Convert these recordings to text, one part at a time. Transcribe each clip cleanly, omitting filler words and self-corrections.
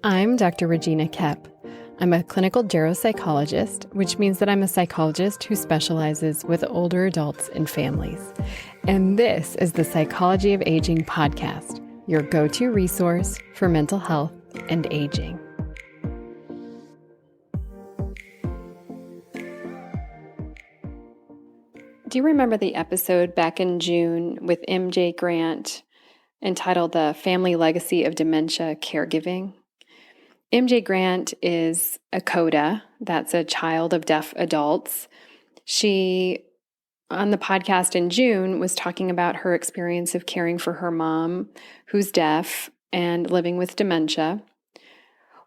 I'm Dr. Regina Kepp. I'm a clinical geropsychologist, which means that I'm a psychologist who specializes with older adults and families. And this is the Psychology of Aging podcast, your go-to resource for mental health and aging. Do you remember the episode back in June with MJ Grant entitled The Family Legacy of Dementia Caregiving? MJ Grant is a CODA, that's a child of deaf adults. She, on the podcast in June, was talking about her experience of caring for her mom, who's deaf and living with dementia.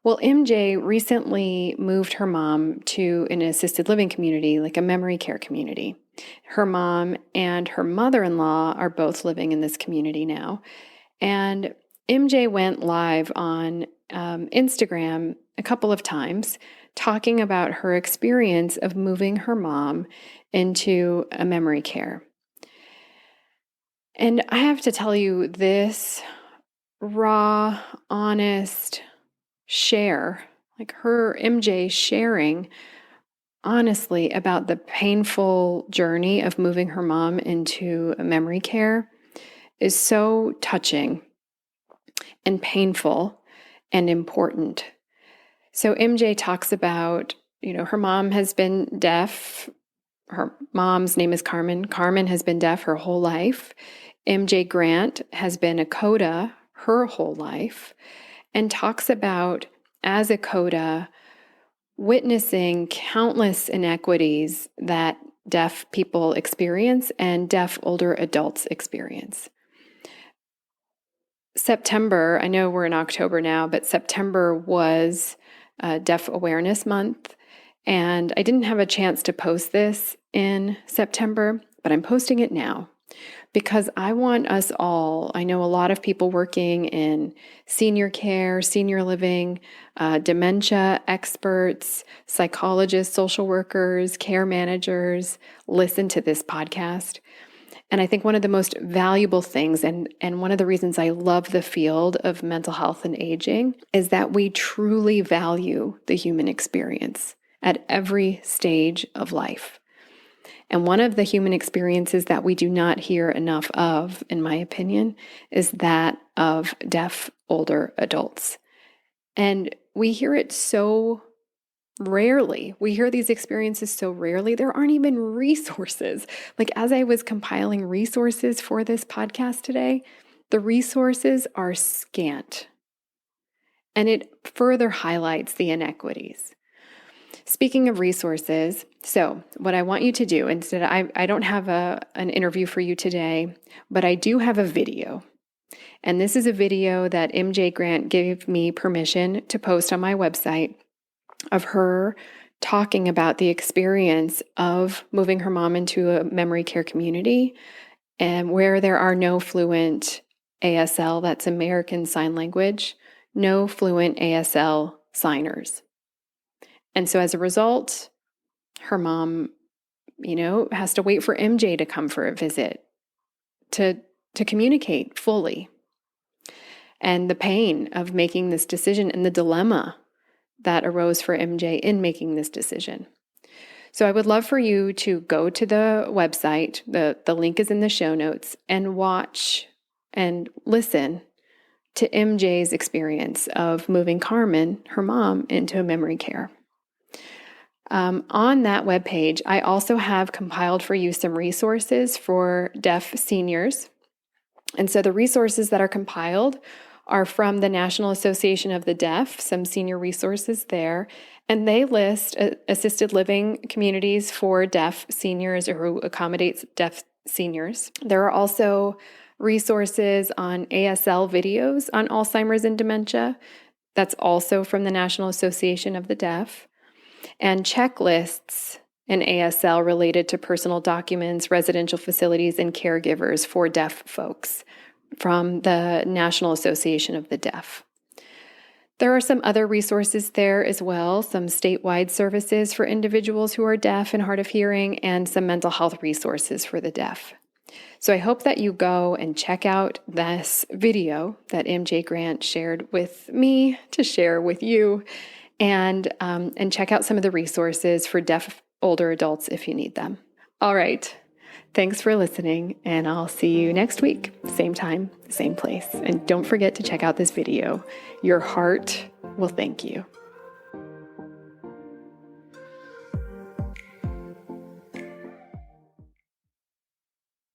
Well, MJ recently moved her mom to an assisted living community, like a memory care community. Her mom and her mother-in-law are both living in this community now. And MJ went live on Instagram a couple of times talking about her experience of moving her mom into a memory care. And I have to tell you, this raw, honest share, like her MJ sharing honestly about the painful journey of moving her mom into a memory care, is so touching and painful and important. So MJ talks about, her mom has been deaf. Her mom's name is Carmen. Carmen has been deaf her whole life. MJ Grant has been a CODA her whole life, and talks about, as a CODA, witnessing countless inequities that deaf people experience and deaf older adults experience. September, I know we're in October now, but September was Deaf Awareness Month, and I didn't have a chance to post this in September, but I'm posting it now because I want us all, I know a lot of people working in senior care, senior living, dementia experts, psychologists, social workers, care managers, listen to this podcast. And I think one of the most valuable things, and one of the reasons I love the field of mental health and aging, is that we truly value the human experience at every stage of life. And one of the human experiences that we do not hear enough of, in my opinion, is that of deaf older adults. And we hear it so rarely. We hear these experiences so rarely. There aren't even resources. Like, as I was compiling resources for this podcast today, the resources are scant. And it further highlights the inequities. Speaking of resources, so what I want you to do, instead, I don't have an interview for you today, but I do have a video. And this is a video that MJ Grant gave me permission to post on my website, of her talking about the experience of moving her mom into a memory care community, and where there are no fluent ASL, that's American Sign Language, no fluent ASL signers. And so as a result, her mom, has to wait for MJ to come for a visit to communicate fully. And the pain of making this decision and the dilemma that arose for MJ in making this decision. So I would love for you to go to the website, the link is in the show notes, and watch and listen to MJ's experience of moving Carmen, her mom, into a memory care. On that webpage, I also have compiled for you some resources for deaf seniors. And so the resources that are compiled are from the National Association of the Deaf, some senior resources there, and they list assisted living communities for deaf seniors, or who accommodates deaf seniors. There are also resources on ASL videos on Alzheimer's and dementia. That's also from the National Association of the Deaf. And checklists in ASL related to personal documents, residential facilities, and caregivers for deaf folks from the National Association of the Deaf. There are some other resources there as well, some statewide services for individuals who are deaf and hard of hearing, and some mental health resources for the deaf. So I hope that you go and check out this video that MJ Grant shared with me to share with you, and check out some of the resources for deaf older adults if you need them. All right. Thanks for listening, and I'll see you next week. Same time, same place. And don't forget to check out this video. Your heart will thank you.